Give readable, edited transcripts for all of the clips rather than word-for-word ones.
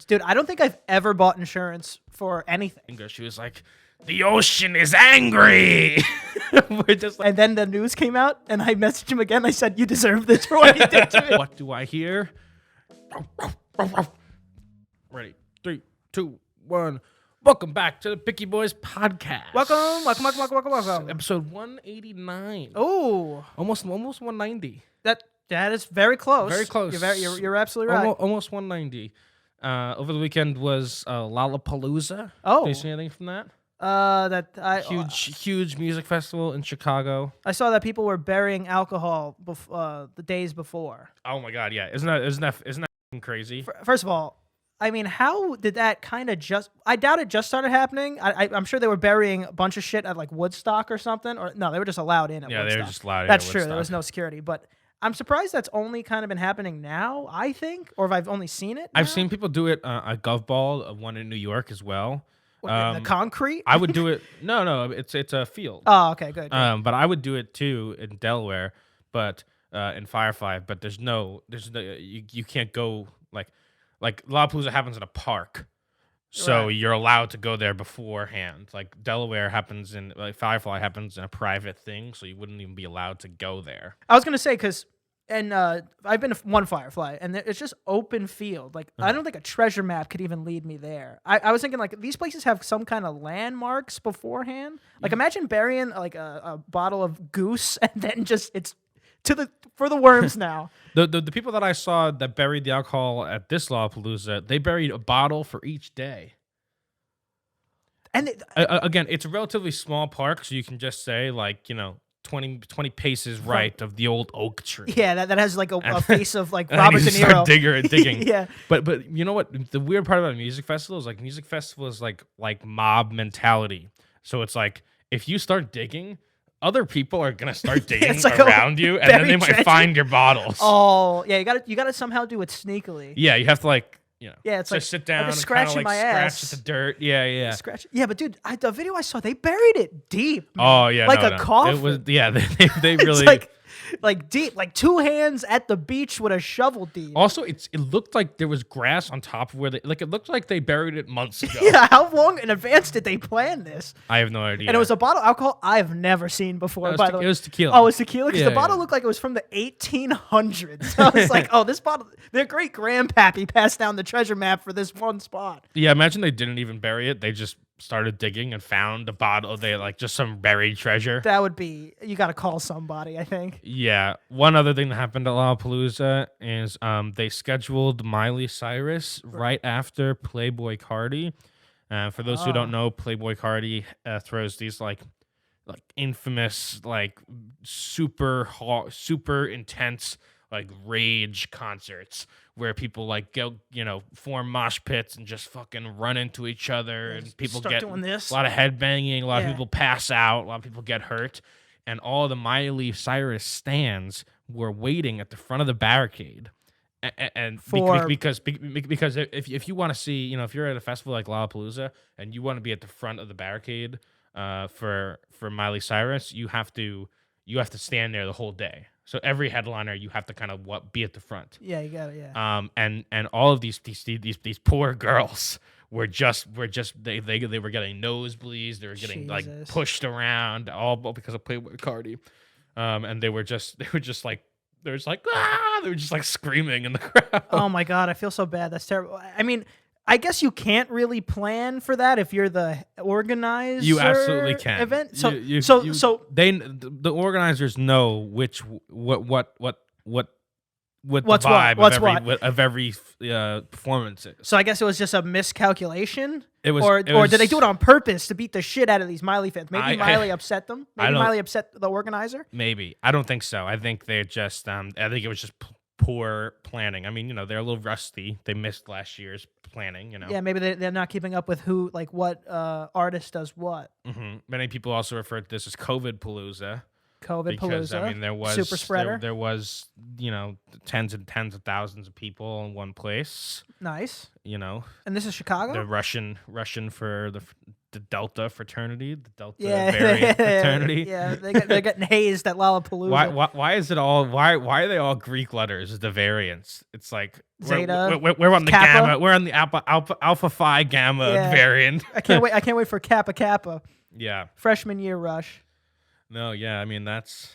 Dude, I don't think I've ever bought insurance for anything. She was like, "The ocean is angry." We're just like, And then the news came out, and I messaged him again. I said, "You deserve this for what you did to me." what do I hear? Ready? 3, 2, 1. Welcome back to the Picky Boys podcast. Welcome. Episode 189. Oh, Almost 190. that is very close. Very close. You're absolutely right. Almost 190. Over the weekend was Lollapalooza. Oh. Did you see anything from that? Huge music festival in Chicago. I saw that people were burying alcohol the days before. Oh my God, yeah. Isn't that f***ing crazy? First of all, I mean, how did that kind of just... I doubt it just started happening. I'm sure they were burying a bunch of shit at, like, Woodstock or something. Or no, they were just allowed in at Woodstock. Yeah, they were just allowed in That's at true. Woodstock. There was no security. But I'm surprised that's only kind of been happening now, I think. Or if I've only seen it now. I've seen people do it at Gov Ball, one in New York as well. What, in the concrete? I would do it. No, it's a field. Oh, okay, good. But I would do it too in Delaware, but in Firefly. But there's no you can't go like Lollapalooza happens in a park, so Right. you're allowed to go there beforehand. Like Delaware happens in Firefly happens in a private thing, so you wouldn't even be allowed to go there. I was gonna say because, and I've been to one Firefly, and it's just open field. Like I don't think a treasure map could even lead me there. I was thinking like these places have some kind of landmarks beforehand. Like imagine burying like a bottle of goose, and then just it's for the worms now. The people that I saw that buried the alcohol at this Lollapalooza, they buried a bottle for each day. And Again, it's a relatively small park, so you can just say 20 paces right of the old oak tree. yeah, that has like a face of like And Robert then De you Niro. start digging. Yeah. But you know what? The weird part about a music festival is music festival is like mob mentality. So it's like if you start digging, other people are gonna start digging It's like a around you, and then they buried might treasure. find your bottles. Oh yeah, you gotta somehow do it sneakily. Yeah, you have to Yeah, it's just like sit down like a and scratch kind in of my scratch ass. at the dirt. Yeah. Scratch. Yeah, but dude, the video I saw, they buried it deep. Man. Oh yeah, like no, a no. coffin. It was they It's really. like deep, like two hands at the beach with a shovel deep. Also, it looked like there was grass on top of where it looked like they buried it months ago. Yeah, how long in advance did they plan this? I have no idea. And it was a bottle of alcohol I've never seen before. It By the way, was tequila. Oh, it was tequila because Yeah, the bottle yeah. looked like it was from the 1800s. I was like, oh, this bottle. Their great grandpappy passed down the treasure map for this one spot. Yeah, imagine they didn't even bury it. They just started digging and found a bottle. They just some buried treasure. That would be. You got to call somebody, I think. Yeah. One other thing that happened at Lollapalooza is they scheduled Miley Cyrus right after Playboi Carti. For those who don't know, Playboi Carti throws these like infamous super intense rage concerts where people go form mosh pits and just fucking run into each other, and people start get doing this. a lot of headbanging, a lot Yeah. of people pass out, a lot of people get hurt, and all the Miley Cyrus stands were waiting at the front of the barricade. And because if you want to see, if you're at a festival like Lollapalooza and you want to be at the front of the barricade for Miley Cyrus, you have to stand there the whole day. So every headliner, you have to kind of be at the front. Yeah, you got it. Yeah. And all of these poor girls were just they were getting nosebleeds. They were getting Jesus. pushed around all because of Playboi Carti. And they were just screaming in the crowd. Oh my god, I feel so bad. That's terrible. I mean, I guess you can't really plan for that if you're the organizer. You absolutely can. Event. So The organizers know what the What's what? vibe What's of every performance is. So I guess it was just a miscalculation. It was, or did they do it on purpose to beat the shit out of these Miley fans? Maybe Miley upset them. Maybe Miley upset the organizer. Maybe. I don't think so. I think they just. I think it was just poor planning. I mean, they're a little rusty. They missed last year's planning. Yeah, maybe they're not keeping up with what artist does what. Mm-hmm. Many people also refer to this as COVID Palooza. Because I mean, there was super spreader. There was tens and tens of thousands of people in one place. Nice. And this is Chicago. the Russian for the the Delta fraternity, the Delta Yeah, variant fraternity. yeah, they're getting hazed at Lollapalooza. Why is it all why are they all Greek letters? The variants. It's like Zeta, we're on the Kappa. gamma. We're on the alpha phi gamma Yeah. variant. I can't wait. I can't wait for Kappa Kappa Yeah. freshman year rush. No. Yeah. I mean that's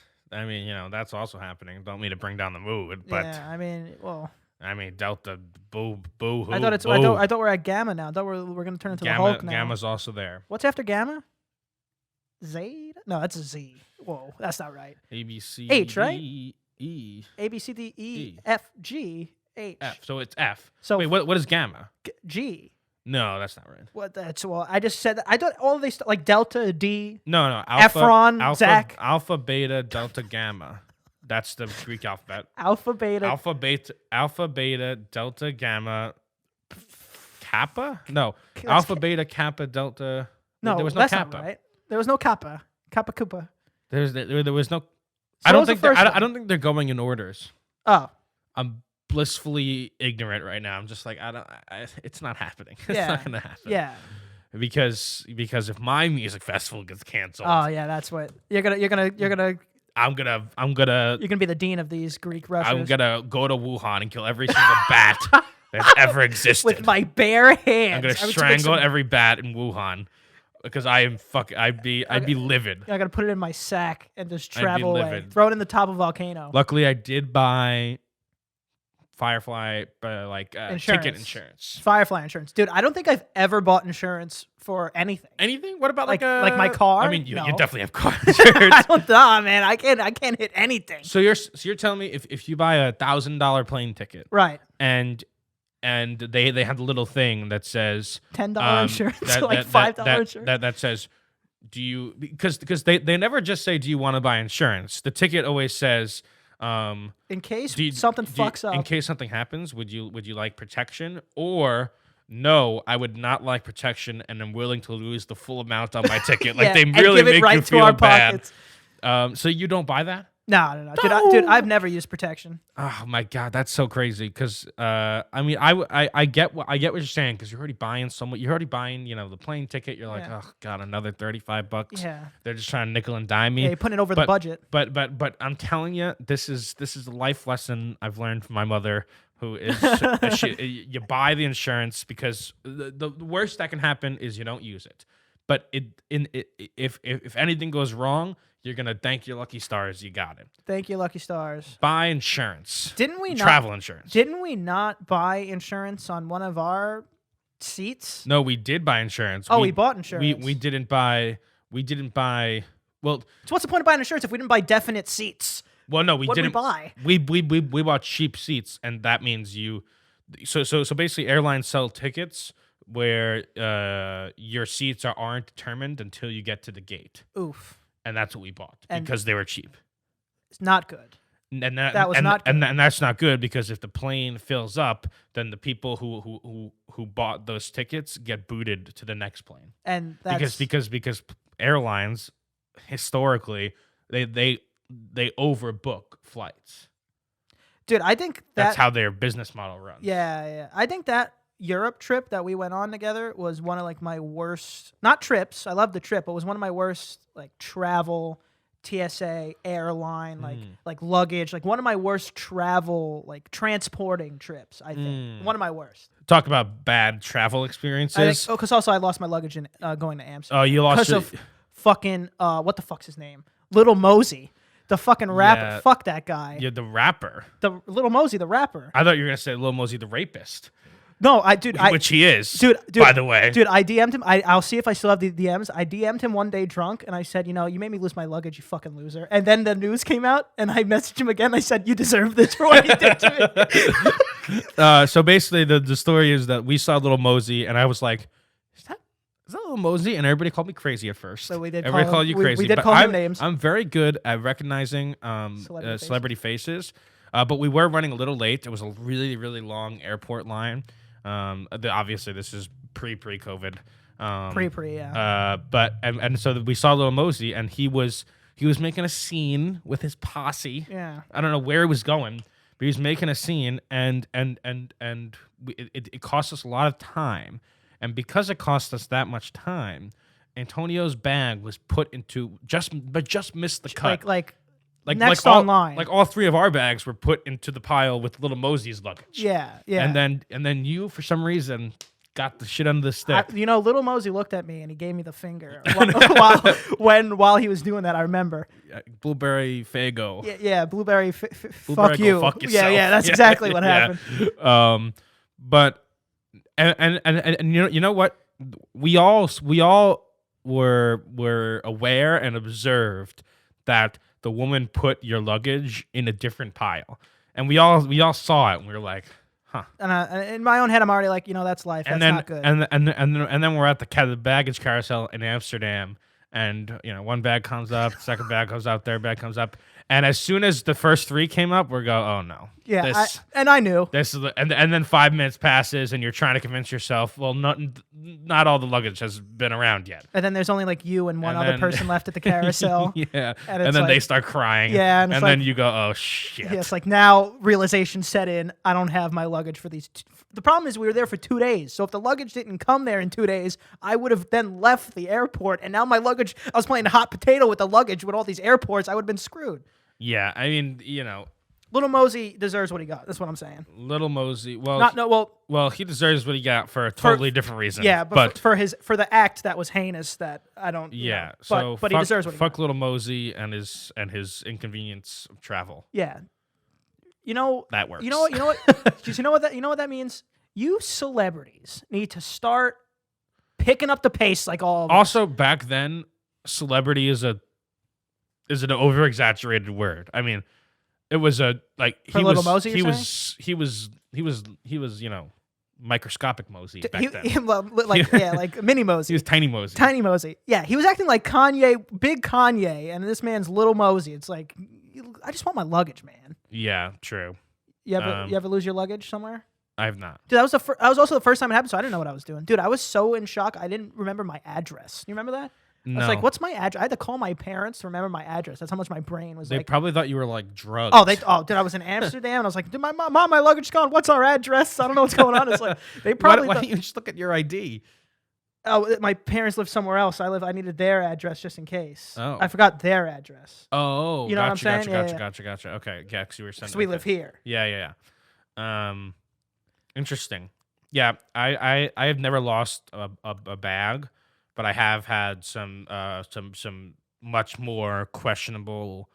also happening. Don't mean to bring down the mood, but Yeah, I mean, well, I mean Delta boo hoo. I thought we're at Gamma now. I thought we're gonna turn into the Hulk now. Gamma's also there. What's after Gamma? Zeta? No, that's a Z. Whoa, that's not right. A B C H, right? D, E A B C D E E. F G H. F. So it's F. So wait, what is gamma? G. No, that's not right. What? That's well. I just said that. I thought all of these like Delta D. No. Alpha, Efron, Zach. Alpha, beta, delta, gamma. That's the Greek alphabet. Alpha Beta. Alpha, beta, delta, gamma, kappa? No. That's Alpha, beta, kappa, delta. No, there was no that's kappa. not right. There was no Kappa. Kappa Koopa. There was no. So I what don't was the think first I one? don't think they're going in orders. Oh, I'm blissfully ignorant right now. I'm just like it's not happening. It's Yeah. not gonna happen. yeah. Because if my music festival gets canceled, Oh, yeah. That's what you're gonna I'm gonna be the dean of these Greek rushes. I'm gonna go to Wuhan and kill every single bat that's ever existed. with my bare hands. I'm gonna strangle every bat in Wuhan because I'd be livid. I gotta put it in my sack and just I'd be travel away. livid. Throw it in the top of a volcano. Luckily, I did buy Firefly Insurance. ticket insurance. Firefly insurance, dude. I don't think I've ever bought insurance for anything. Anything? What about Like my car? I mean, you No. definitely have car insurance. I don't know, man. I can't hit anything. So you're telling me if you buy $1,000 plane ticket Right. and they have the little thing that says $10 insurance, that- like that- $5 that- insurance. that says, do you, because they never just say, do you want to buy insurance? The ticket always says, in case do you- something do you- fucks up. in case something happens, would you like protection? Or no, I would not like protection, and I'm willing to lose the full amount on my ticket. Like Yeah, they and really give it make right you to feel our bad. pockets. So you don't buy that? No. No. Dude, I've never used protection. Oh my god, that's so crazy. Because I mean, I get what you're saying. Because you're already buying the plane ticket. You're like, Yeah. oh god, another $35. Yeah. They're just trying to nickel and dime me. Yeah, you're putting it over the budget. But I'm telling you, this is a life lesson I've learned from my mother, who is you buy the insurance because the worst that can happen is you don't use it. But if anything goes wrong, you're gonna thank your lucky stars you got it. Thank you, Lucky Stars. Buy insurance. Didn't we not Travel insurance. Didn't we not buy insurance on one of our seats? No, we did buy insurance. Oh, we bought insurance. We didn't buy. Well, So what's the point of buying insurance if we didn't buy definite seats? no, we What did we didn't buy? We bought cheap seats, and that means you. So basically, airlines sell tickets where your seats aren't determined until you get to the gate, Oof. and that's what we bought And- because they were cheap. It's not good. And That was not good. and that's not good because if the plane fills up, then the people who bought those tickets get booted to the next plane. And that's Because airlines historically they overbook flights. dude, I think That's how their business model runs. Yeah. I think that Europe trip that we went on together was one of like my worst, not trips. I love the trip, but was one of my worst like travel, TSA, airline, like luggage, like one of my worst travel, like transporting trips. I think one of my worst. Talk about bad travel experiences. I think, because also I lost my luggage in going to Amsterdam. Oh, you lost because of fucking what the fuck's his name? Little Mosey, the fucking rapper. Yeah. Fuck that guy. You're the rapper. The Little Mosey, the rapper. I thought you were gonna say Lil Mosey the rapist, No, which he is. Dude, by the way, dude, I DM'd him. I'll see if I still have the DMs. I DM'd him one day drunk, and I said, you made me lose my luggage, you fucking loser. And then the news came out, and I messaged him again. I said, you deserve this for what you did to me. So basically, the story is that we saw Little Mosey, and I was like, "Is that Little Mosey?" And everybody called me crazy at first. So we did Everybody call called him- you we- crazy. we did but call him I'm- names. I'm very good at recognizing celebrity faces. But we were running a little late. It was a really, really long airport line. Obviously, this is pre-COVID. Yeah. But so we saw Little Mosey, and he was making a scene with his posse. Yeah. I don't know where he was going, but he was making a scene, and it cost us a lot of time. And because it cost us that much time, Antonio's bag was put into just missed the cut. Like next online. Like all three of our bags were put into the pile with little Mosey's luggage. Yeah. And then you, for some reason, got the shit under the stick. Little Mosey looked at me and he gave me the finger while he was doing that. I remember. Blueberry Fago. Yeah, blueberry. Blueberry, fuck you. fuck yourself. Yeah, that's exactly what happened. But and you know what? We all were aware and observed that the woman put your luggage in a different pile, and we all saw it, and we were like, huh. And in my own head, I'm already like, that's life. That's not good. And then we're at the baggage carousel in Amsterdam, and one bag comes up, second bag comes up, third bag comes up, and as soon as the first three came up, we go, oh no. Yeah, I knew. This is and then 5 minutes passes, and you're trying to convince yourself, well, not all the luggage has been around yet. And then there's only like you and one other person left at the carousel. Yeah, and then they start crying. Yeah, and then you go, oh shit. Yeah, it's like now realization set in. I don't have my luggage for these. The problem is we were there for 2 days, so if the luggage didn't come there in 2 days, I would have then left the airport, and now my luggage. I was playing hot potato with the luggage with all these airports. I would have been screwed. Yeah, I mean, Little Mosey deserves what he got. That's what I'm saying. Little Mosey, well, he deserves what he got for a totally different reason. Yeah, but for the act that was heinous, that I don't. Yeah, but he deserves what he got. Fuck Little Mosey and his inconvenience of travel. Yeah, that works. You know what? You know what that means? You celebrities need to start picking up the pace like all of us. Also, back then, celebrity is an over exaggerated word. I mean. It was Little Mosey, he was microscopic Mosey back then. Like mini Mosey. He was tiny Mosey. Tiny Mosey. Yeah, he was acting like Kanye, big Kanye, and this man's Little Mosey. It's like, I just want my luggage, man. Yeah, true. You ever lose your luggage somewhere? I have not. Dude, that was also the first time it happened, so I didn't know what I was doing. Dude, I was so in shock, I didn't remember my address. You remember that? No. I was like, what's my address? I had to call my parents to remember my address. That's how much my brain was They like. probably thought you were like drugged. Dude, I was in Amsterdam and I was like, dude, my luggage is gone. What's our address? I don't know what's going on. It's like, they probably. Why don't you just look at your ID? Oh, my parents live somewhere else. I needed their address just in case. Oh. I forgot their address. Oh, you know what I'm saying? Gotcha. Okay, yeah, because you were sending. So we live here. Yeah. Interesting. Yeah, I have never lost a bag, but I have had some much more questionable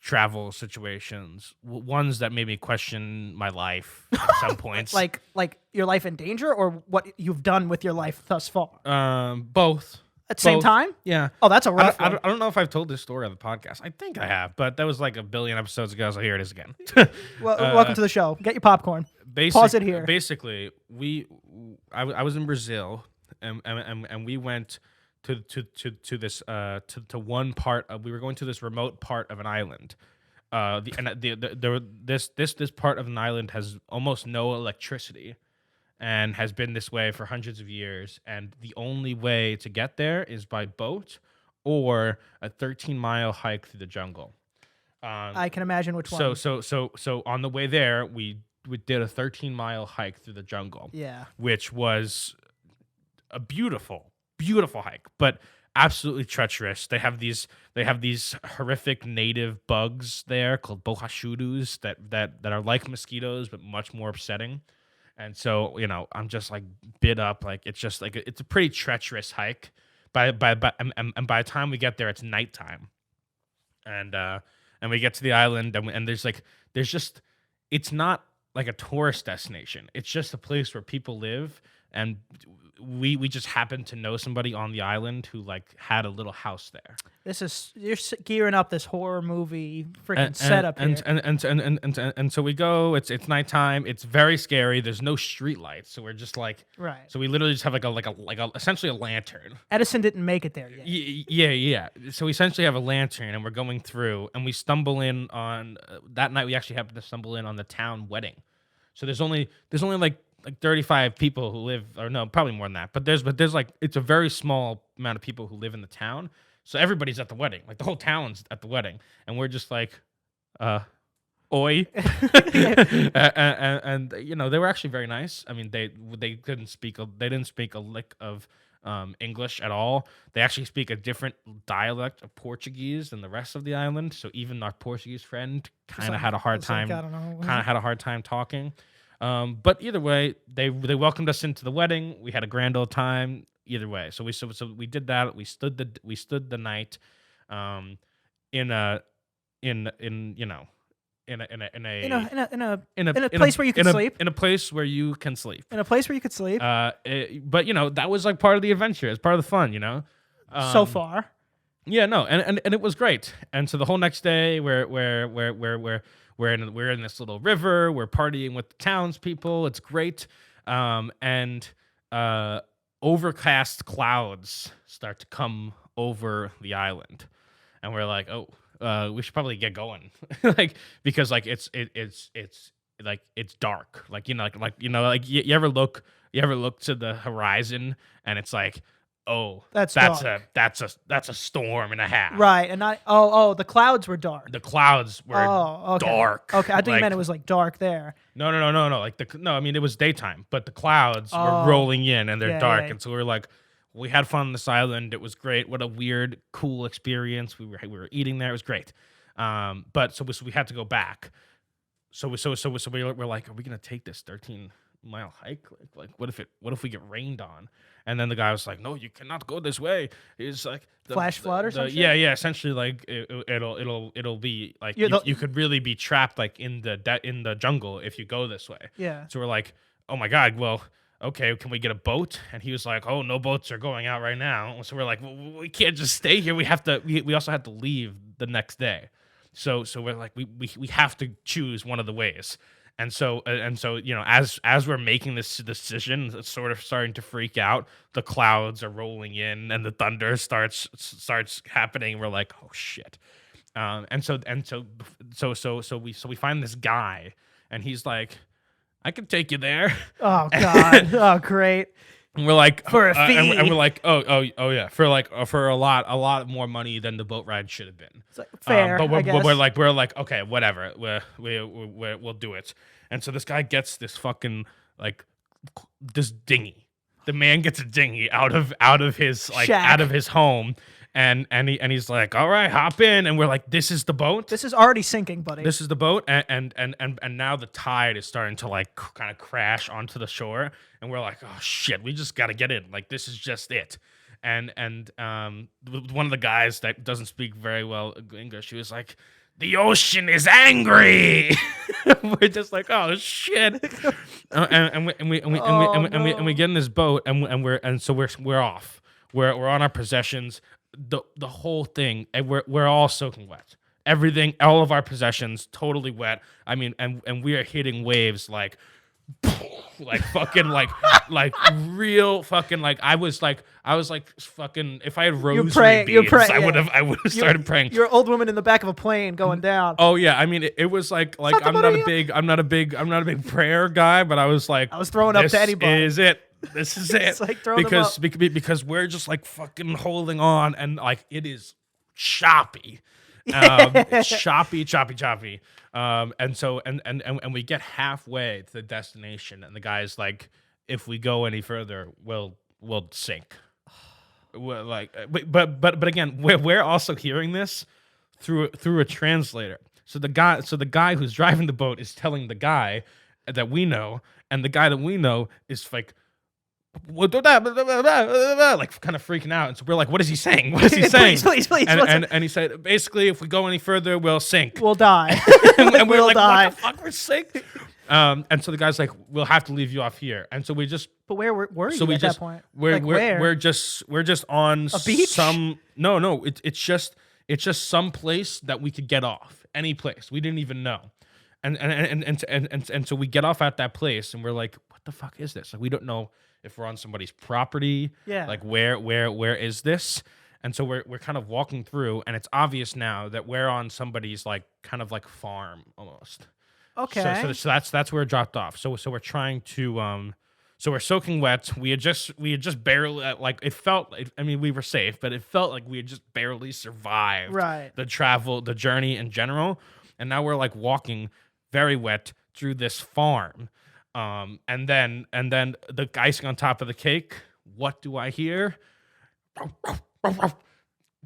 travel situations, ones that made me question my life at some points. like your life in danger, or what you've done with your life thus far. Both. At the same time? Yeah. Oh, that's a rough one. I don't know if I've told this story on the podcast. I think I have, but that was like a billion episodes ago, so here it is again. Well, welcome to the show. Get your popcorn. Pause it here. Basically, I was in Brazil, and we went to this to one part of, we were going to this remote part of an island. This part of an island has almost no electricity, and has been this way for hundreds of years. And the only way to get there is by boat or a 13-mile hike through the jungle. I can imagine which one. So on the way there, we did a 13-mile hike through the jungle. Yeah. Which was a beautiful, beautiful hike, but absolutely treacherous. They have these horrific native bugs there called borrachudus that are like mosquitoes but much more upsetting. And so, I'm just like bit up. Like it's just like it's a pretty treacherous hike. And by the time we get there, it's nighttime. And we get to the island, and there's just it's not like a tourist destination. It's just a place where people live, and we just happened to know somebody on the island who like had a little house there. You're gearing up this horror movie freaking setup here. And so we go. It's nighttime. It's very scary. There's no street lights, so we're just like right. So we literally just have like a essentially a lantern. Edison didn't make it there yet. Yeah. So we essentially have a lantern, and we're going through, and we stumble in on that night. We actually happened to stumble in on the town wedding. So there's only like 35 people who live, or no, probably more than that. But there's like, it's a very small amount of people who live in the town. So everybody's at the wedding. Like the whole town's at the wedding. And we're just like, oi. and they were actually very nice. I mean, they didn't speak a lick of English at all. They actually speak a different dialect of Portuguese than the rest of the island. So even our Portuguese friend kind of had a hard time. I don't know. Kind of had a hard time talking. But either way, they welcomed us into the wedding. We had a grand old time. Either way, so we did that. We stood the night, in a you know in a place where you can sleep. In a place where you can sleep. In a place where you could sleep. But that was like part of the adventure. It's part of the fun, So far. Yeah, no, and it was great. And so the whole next day, we're in this little river. We're partying with the townspeople. It's great. And overcast clouds start to come over the island, and we're like, oh, we should probably get going, because it's like it's dark, you ever look to the horizon and it's like, oh, that's a storm and a half. Right, and the clouds were dark. The clouds were dark. Okay, I think you meant it was like dark there. No. I mean, it was daytime, but the clouds were rolling in and they're dark, and so we were like, we had fun on this island. It was great. What a weird, cool experience. We were eating there. It was great. But so we had to go back. So we're like, are we gonna take this 13-mile hike? Like what if we get rained on? And then the guy was like, no, you cannot go this way. It's like flash flood or something. Yeah. Essentially, like it'll be like you could really be trapped like in the jungle if you go this way. Yeah. So we're like, oh my god, well, okay, can we get a boat? And he was like, oh, no boats are going out right now. So we're like, well, we can't just stay here. We have to. We also have to leave the next day. So we're like, we have to choose one of the ways. And so as we're making this decision, it's sort of starting to freak out. The clouds are rolling in, and the thunder starts happening. We're like, oh shit. So we find this guy, and he's like, I can take you there. Oh god. Oh great. And we're like, for a fee. And we're like, oh yeah, for a lot more money than the boat ride should have been. It's like, fair, but I guess. we're like, okay, whatever, we'll do it. And so this guy gets this fucking this dinghy. The man gets a dinghy out of his Shack. out of his home. And he's like, all right, hop in. And we're like, this is the boat. This is already sinking, buddy. This is the boat, and now the tide is starting to kind of crash onto the shore, and we're like, oh shit, we just gotta get in. Like, this is just it. And one of the guys that doesn't speak very well English, he was like, the ocean is angry. We're just like, oh shit. And we get in this boat, and we're off. We're on our possessions. The whole thing, and we're all soaking wet. Everything, all of our possessions, totally wet. I mean, and we are hitting waves like fucking like real fucking like I was like fucking, if I had rosary beads, I would have started praying. You're an old woman in the back of a plane going down. Oh yeah, I mean it was like I'm not a big prayer guy, but I was like, I was throwing up to anybody. This is it. It's like throwing because we're just like fucking holding on, and like it is choppy. It's choppy. And so we get halfway to the destination, and the guy's like, if we go any further, we'll sink. We're like, but again, we're also hearing this through a translator. So the guy who's driving the boat is telling the guy that we know, and the guy that we know is like, like kind of freaking out. And so we're like, what is he saying? What is he saying? Please. And he said, basically, if we go any further, we'll sink. We'll die. And we're like, die. what the fuck? We're sink? And so the guy's like, we'll have to leave you off here. And so we just. But where were you at that point? We're just on a beach. No. It's just some place that we could get off. Any place. We didn't even know. And so we get off at that place, and we're like, what the fuck is this? Like, we don't know if we're on somebody's property. Yeah. Like, where is this? And so we're kind of walking through, and it's obvious now that we're on somebody's like kind of like farm almost. Okay. So that's where it dropped off. So we're trying to so we're soaking wet. We had just barely it felt. I mean, we were safe, but it felt like we had just barely survived. Right. The journey in general, and now we're like walking very wet through this farm. And then the icing on top of the cake, what do I hear?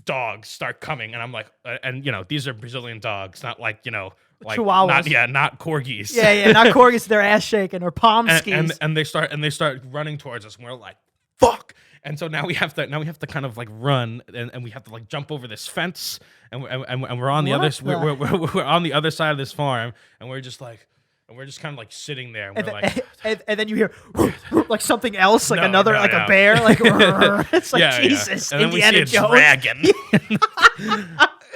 Dogs start coming, and I'm like, and these are Brazilian dogs, not like like Chihuahuas. not corgis. Yeah, not corgis. Their ass shaking or palm skis. and they start running towards us, and we're like, fuck. And so now we have to kind of like run, and we have to like jump over this fence, and we're on the other we're on the other side of this farm, and we're just kind of like sitting there, and we're like, and then you hear like something else, like No, a bear, like it's like yeah, Jesus, and then we Indiana see a Jones. dragon.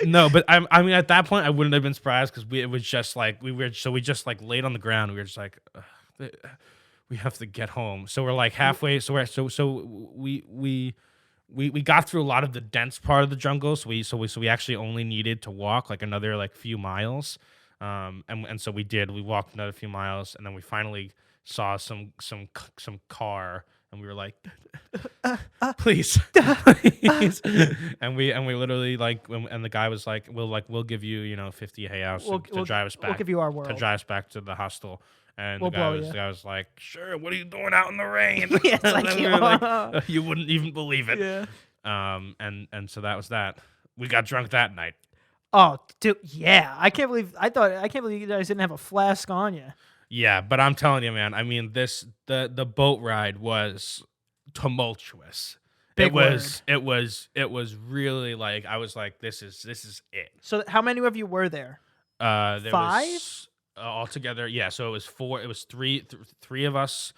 No, but I mean, at that point, I wouldn't have been surprised because it was just like we just like laid on the ground. We were just like, we have to get home. So we're like halfway. So we got through a lot of the dense part of the jungle. So we actually only needed to walk like another like few miles. And so we did. We walked another few miles, and then we finally saw some car, and we were like, please, please. And we literally like, and the guy was like, we'll give you 50 reais to drive us back. We'll give you our world. To drive us back to the hostel. And We'll the blow guy was like, sure, what are you doing out in the rain? Yeah, it's like, And we were like, you wouldn't even believe it. Yeah. And so that was that. We got drunk that night. Oh, dude, yeah. I can't believe you guys didn't have a flask on you. Yeah, but I'm telling you, man. I mean, the boat ride was tumultuous. Big It was really like I was like, this is it. So how many of you were there? There 5? was altogether. Yeah, so it was 4. It was three of us.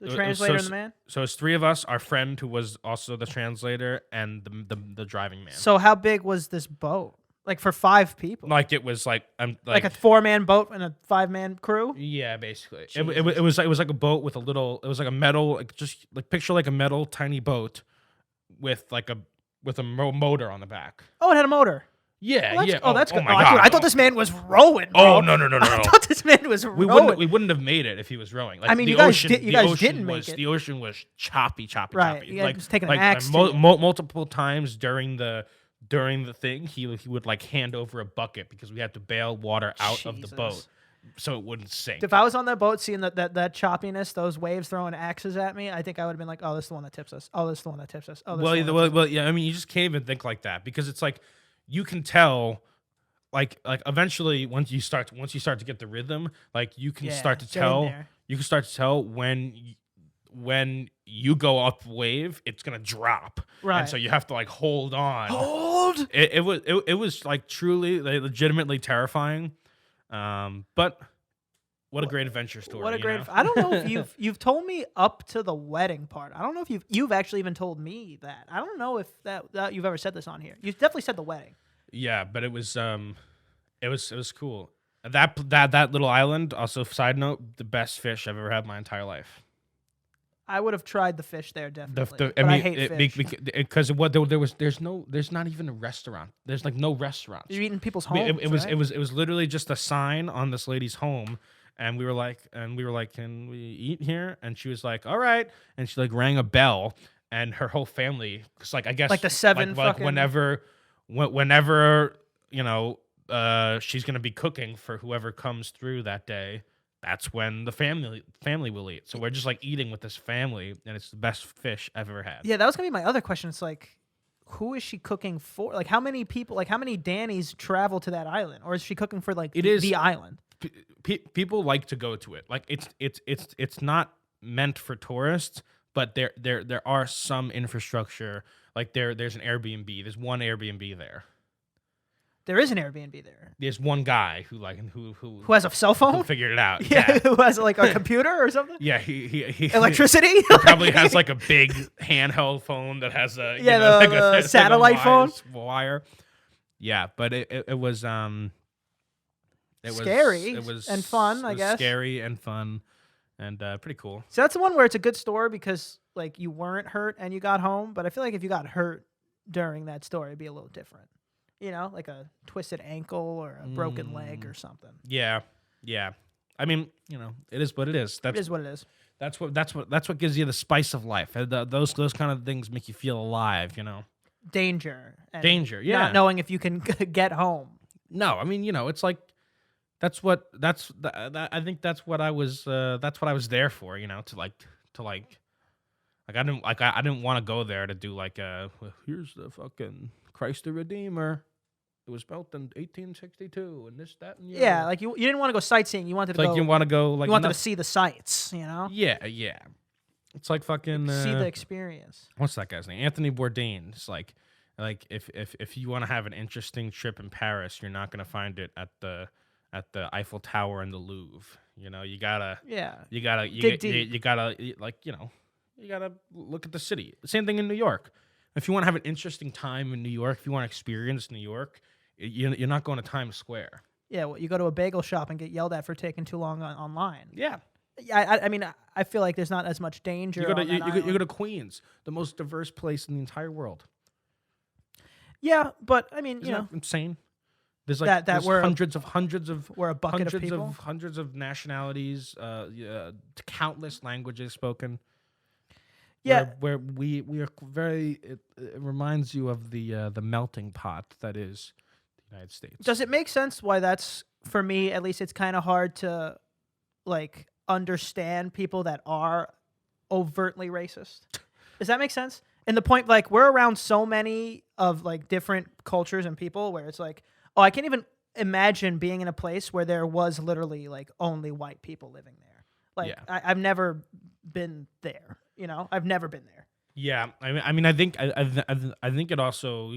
The translator and the man? So it's 3 of us, our friend who was also the translator, and the driving man. So how big was this boat? Like for 5 people? Like it was like like a 4-man boat and a 5-man crew? Yeah, basically. It was like a boat with a little. It was like a metal, like just like picture like a metal tiny boat with a motor on the back. Oh, it had a motor. Yeah, Well, yeah. that's good. Oh my Dude, god! I thought this man was rowing, bro. Oh no! I thought this man was rowing. We wouldn't have made it if he was rowing. Like, I mean, the you guys ocean, did- you guys the ocean didn't make was, it. The ocean was choppy. Right, you guys was taking an axe to you. multiple times during the thing, he would like hand over a bucket because we had to bail water out of the Jesus. boat so it wouldn't sink. If I was on that boat seeing that choppiness, those waves throwing axes at me, I think I would have been like, oh, this is the one that tips us. Oh, this is the one that tips us. Oh, this is the one that Well, yeah. I mean, you just can't even think like that because it's like you can tell, like eventually once you start to get the rhythm, like you can start to tell. You can start to tell when you go up wave, it's gonna drop, Right. And so you have to like hold on. Hold. It was like truly, like, legitimately terrifying. But what a great adventure story! What a great! know? I don't know if you've told me up to the wedding part. I don't know if you've actually even told me that. I don't know if that you've ever said this on here. You've definitely said the wedding. Yeah, but it was cool. That little island. Also, side note, the best fish I've ever had in my entire life. I would have tried the fish there definitely. I hate fish. Because there's not even a restaurant. There's like no restaurants. You're eating people's I mean, homes. it was right? literally just a sign on this lady's home, and we were like, can we eat here? And she was like, all right, and she like rang a bell, and her whole family, cause like I guess Like the 7 like fucking- whenever she's gonna be cooking for whoever comes through that day. That's when the family will eat. So we're just like eating with this family, and it's the best fish I've ever had. Yeah, that was gonna be my other question. It's like, who is she cooking for? Like, how many people? Like, how many Dannys travel to that island, or is she cooking for like the island? People like to go to it. Like it's not meant for tourists, but there are some infrastructure. Like there's an Airbnb. There's one Airbnb there. There is an Airbnb there. There's one guy who has a cell phone. who figured it out. Yeah, who has like a computer or something. Yeah, he Electricity. He probably has like a big handheld phone that has a the satellite phone wire. Yeah, but it was scary and fun. I guess scary and fun, and pretty cool. So that's the one where it's a good story because like you weren't hurt and you got home. But I feel like if you got hurt during that story, it'd be a little different. You know, like a twisted ankle or a broken leg or something. Yeah. I mean, it is what it is. It is what it is. That's what gives you the spice of life. Those kind of things make you feel alive. Danger. And Danger. Yeah. Not knowing if you can get home. No, I mean, it's like I think that's what I was there for. To I didn't want to go there to do like well, here's the fucking Christ the Redeemer. It was built in 1862 and this, that, and the Yeah, other. like you didn't want to go sightseeing. You wanted It's to like go. you want to go like You wanted to see the sights. You know, Yeah, yeah. It's like fucking see the experience. what's that guy's name? Anthony Bourdain. It's like if you want to have an interesting trip in Paris, you're not gonna find it at the Eiffel Tower and the Louvre. You know, you gotta Yeah, you gotta Dig deep. you gotta like you gotta look at the city. Same thing in New York. If you want to have an interesting time in New York, if you want to experience New York, you're not going to Times Square. yeah. Well, you go to a bagel shop and get yelled at for taking too long online. Yeah, Yeah, I mean, I feel like there's not as much danger. you go to on that you go island. to Queens, the most diverse place in the entire world. Yeah, but I mean, Isn't that insane? There's That there's we're- hundreds of we're a bucket of people. hundreds of nationalities, countless languages spoken. Yeah. where we are very. It reminds you of the melting pot that is the United States. Does it make sense why that's, for me at least, it's kind of hard to like understand people that are overtly racist? Does that make sense? And the point, like, we're around so many of like different cultures and people where it's like, oh, I can't even imagine being in a place where there was literally like only white people living there. Like, Yeah. I've never been there. You know, I've never been there. Yeah, I mean, I think I think it also,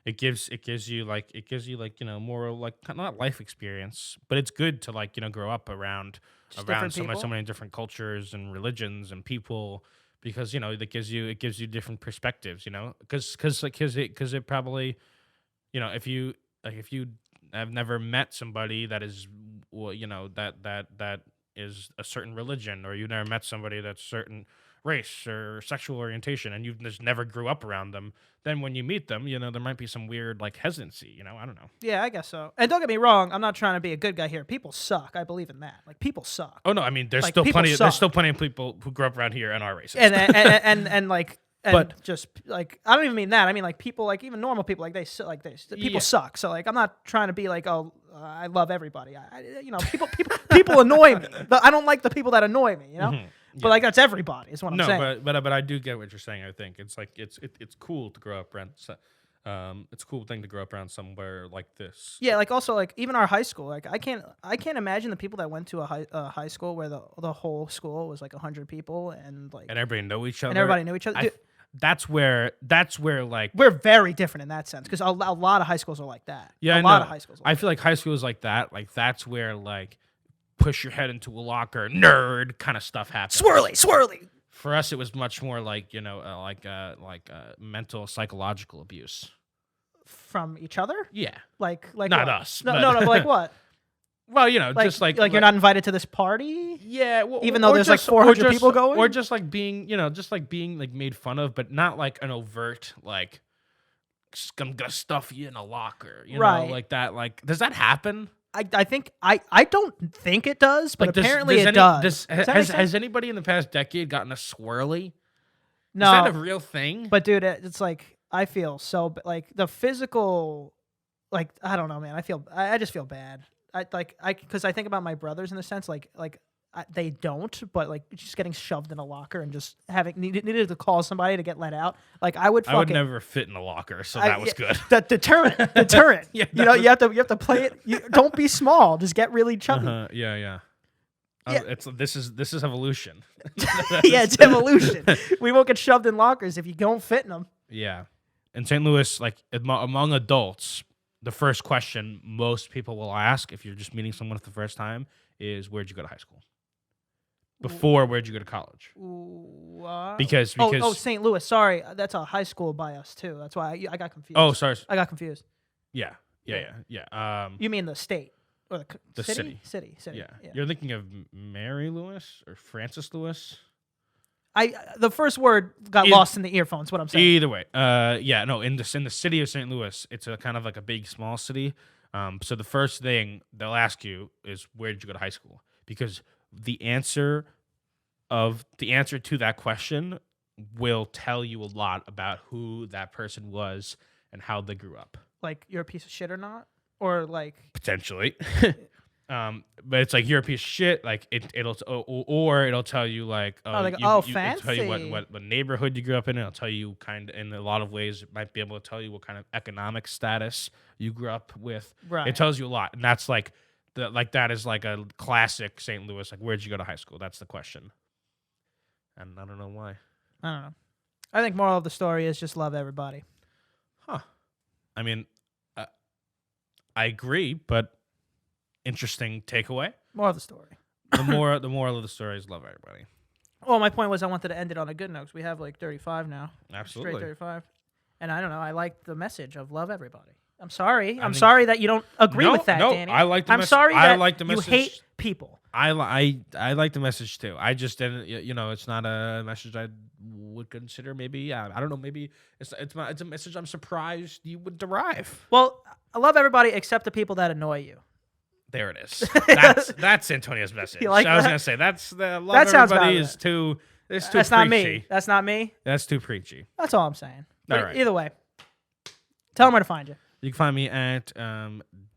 it gives you like more like not life experience, but it's good to like grow up around Just around different people. so many different cultures and religions and people, because it gives you different perspectives, because it probably, if you have never met somebody that is, well, that is a certain religion, or you never met somebody that's certain race or sexual orientation, and you just never grew up around them, then when you meet them, there might be some weird like hesitancy. I don't know. Yeah, I guess so. And don't get me wrong, I'm not trying to be a good guy here. People suck. I believe in that. Like, people suck. Oh no, I mean there's Like, still people plenty. suck. There's still plenty of people who grew up around here and are racist. And like, and But- just like, I don't even mean that. I mean like people, like even normal people, like people Yeah. suck. So like, I'm not trying to be like, oh, I love everybody. People annoy me. But I don't like the people that annoy me. You know. Mhm. But like, that's everybody. Is what I'm No, saying. but I do get what you're saying. I think it's like it's cool to grow up around. It's a cool thing to grow up around somewhere like this. Yeah, like also like even our high school, like I can't imagine the people that went to a high school where the whole school was like 100 people and like And everybody know each other. and everybody knew each other. Dude, That's where like we're very different in that sense because a lot of high schools are like that. Yeah, a I lot know. of high schools. I feel like high school is like that. Like that's where like push your head into a locker, nerd kind of stuff happens. swirly. For us, it was much more like mental psychological abuse. From each other, Yeah. like Not what? us, No, but- no, like what? Well, Like, just like you're not invited to this party. Yeah, well, Even though or there's, like, just- or 400 people going? or just like being like made fun of, but not like an overt like I'm gonna stuff you in a locker, Right. like that. Like, does that happen? I think I don't think it does, but Like, does- apparently does it any- does. does- Does that make has sense? anybody in the past decade gotten a swirly? No, Is that a real thing? but dude, it's like I feel so like the physical, like I don't know, man. I just feel bad. Because I think about my brothers in the sense like they don't, but like just getting shoved in a locker and just having needed to call somebody to get let out. Like I would I would fucking new fit in a locker, so that was good. The deterrent. Yeah, you know, you have to play it. Don't be small. Just get really chubby. Yeah, yeah. Yeah. This is evolution. Yeah, it's evolution. We won't get shoved in lockers if you don't fit in them. Yeah. In St. Louis, like among adults, the first question most people will ask if you're just meeting someone for the first time is, where'd you go to high school? Before, where'd you go to college? What? Because oh, St. Louis. Sorry, that's a high school by us too. That's why I got confused. oh, sorry. I got confused. Yeah. You mean the state or The city? city. City. Yeah. You're thinking of Mary Lewis or Francis Lewis? The first word got lost in the earphones. What I'm saying. Either way, no, in the city of St. Louis, it's a kind of like a big small city. So the first thing they'll ask you is, where did you go to high school? Because the answer to that question will tell you a lot about who that person was and how they grew up. Like you're a piece of shit or not, or like Potentially. But it's like you're a piece of shit. Like it'll tell you like it'll tell you what, fancy. what neighborhood you grew up in. It'll tell you kind of in a lot of ways. It might be able to tell you what kind of economic status you grew up with. Right. It tells you a lot, and that's like that is like a classic St. Louis. Like, where'd you go to high school? That's the question, and I don't know why. I don't know. I think moral of the story is just love everybody. Huh? I mean, I agree, but interesting takeaway. Moral of the story. The moral of the story is love everybody. Well, my point was I wanted to end it on a good note because we have like 35 now. Absolutely. Straight 35. And I don't know. I like the message of love everybody. I'm sorry. I'm mean, sorry that you don't agree with that, no, Danny. I like the I'm message. sorry I that like the you message. hate people. I like the message too. I just didn't. It's not a message I would consider. Maybe I don't know. Maybe it's a message I'm surprised you would derive. Well, I love everybody except the people that annoy you. There it is. That's Antonio's message. You like I was that? gonna say that's the love That sounds everybody about is too. It's too That's preachy. not me. That's not me. That's too preachy. That's all I'm saying. But All right. either way, tell them where to find you. You can find me at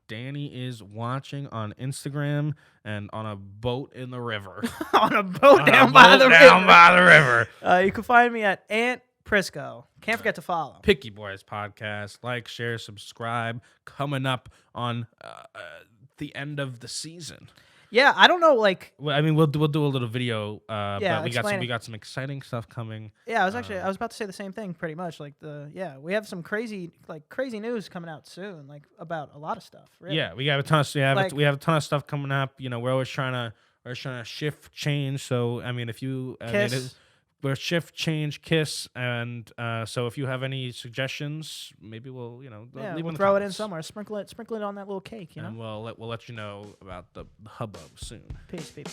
Danny is watching on Instagram and on a boat in the river. On a boat On a down by boat the down river. by the river. You can find me at Aunt Prisco. Can't forget to follow. Picky Boys podcast. Like, share, subscribe. Coming up on the end of the season. Yeah, I don't know, like, Well, I mean, we'll do a little video. Yeah, but we explain it. got some exciting stuff coming. yeah, I was about to say the same thing pretty much. Like we have some crazy news coming out soon, like about a lot of stuff. Really. Yeah, we have a ton of Like- we have a ton of stuff coming up. We're always trying to shift, change. So I mean, if you Kiss. we're shift, change, kiss, and so if you have any suggestions, maybe we'll leave we'll them throw it in comments. somewhere. Sprinkle it on that little cake. You know. And we'll let you know about the hubbub soon. Peace, people.